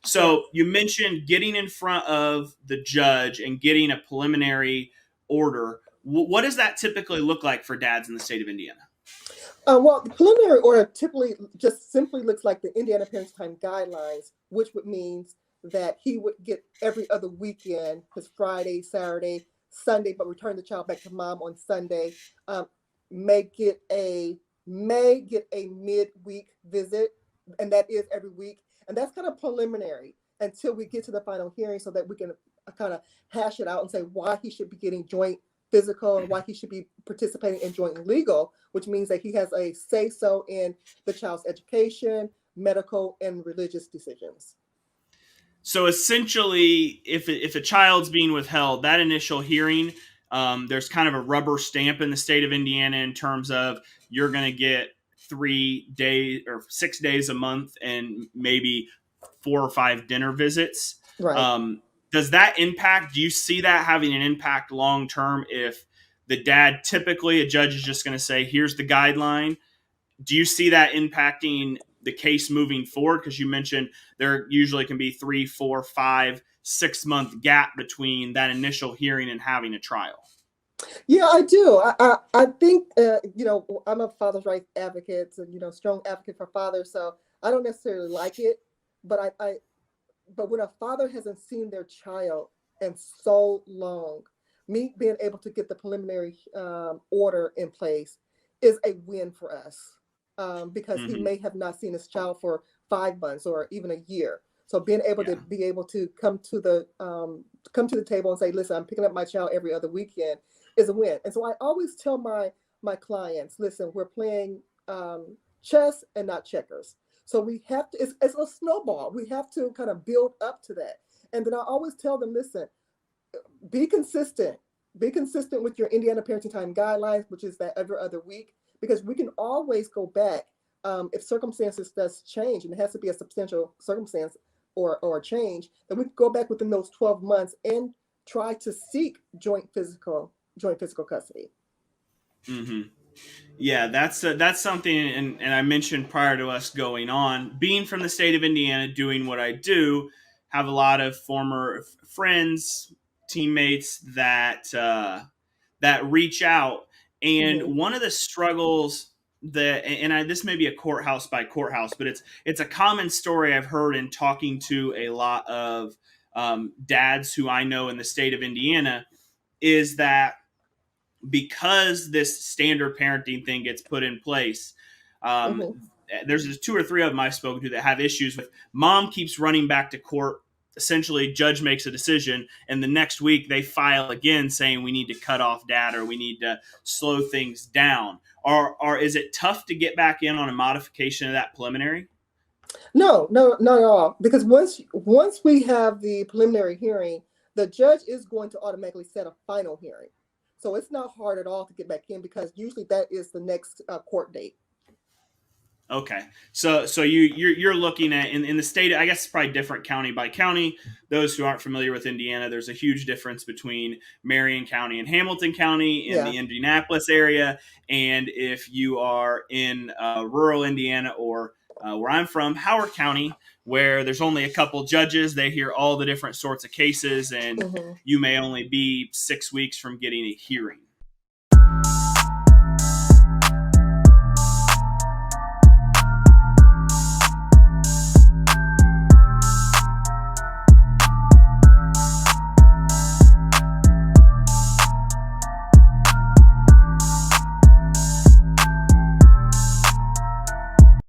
So you mentioned getting in front of the judge and getting a preliminary order. What does that typically look like for dads in the state of Indiana? Well, the preliminary order typically just simply looks like the Indiana Parenting Time Guidelines, which would mean that he would get every other weekend, his Friday, Saturday, Sunday, but return the child back to mom on Sunday. Um, may get a midweek visit, and that is every week, and that's kind of preliminary until we get to the final hearing, so that we can kind of hash it out and say why he should be getting joint physical and why he should be participating in joint legal, which means that he has a say so in the child's education, medical, and religious decisions. So essentially, if a child's being withheld, that initial hearing, there's kind of a rubber stamp in the state of Indiana in terms of you're going to get 3 days or 6 days a month and maybe 4 or 5 dinner visits. Right. Does that impact? Do you see that having an impact long term if the dad, typically a judge is just going to say, here's the guideline? Do you see that impacting the case moving forward? Because you mentioned there usually can be 3, 4, 5, 6 month gap between that initial hearing and having a trial. Yeah, I do. I think, I'm a father's rights advocate, and, strong advocate for fathers. So I don't necessarily like it, but but when a father hasn't seen their child in so long, me being able to get the preliminary order in place is a win for us, because he may have not seen his child for 5 months or even a year. So being able to come to the table and say, listen, I'm picking up my child every other weekend is a win. And so I always tell my clients, listen, we're playing chess and not checkers. So we have to, it's a snowball. We have to kind of build up to that. And then I always tell them, listen, be consistent. Be consistent with your Indiana Parenting Time Guidelines, which is that every other week, because we can always go back if circumstances does change, and it has to be a substantial circumstance or change, then we can go back within those 12 months and try to seek joint physical custody. Mm-hmm. Yeah, that's something, and I mentioned prior to us going on, being from the state of Indiana, doing what I do, have a lot of former friends, teammates that reach out, and Mm-hmm. one of the struggles that, this may be a courthouse by courthouse, but it's a common story I've heard in talking to a lot of dads who I know in the state of Indiana, is that because this standard parenting thing gets put in place, um, Mm-hmm. there's just 2 or 3 of them I've spoken to that have issues with mom keeps running back to court. Essentially, judge makes a decision, and the next week they file again saying we need to cut off dad or we need to slow things down. Or is it tough to get back in on a modification of that preliminary? No, no, not at all. Because once we have the preliminary hearing, the judge is going to automatically set a final hearing. So it's not hard at all to get back in, because usually that is the next court date. Okay, so you're looking at in the state. I guess it's probably different county by county. Those who aren't familiar with Indiana, there's a huge difference between Marion County and Hamilton County in Yeah. the Indianapolis area. And if you are in rural Indiana or where I'm from, Howard County, where there's only a couple judges, they hear all the different sorts of cases, and Mm-hmm. you may only be 6 weeks from getting a hearing.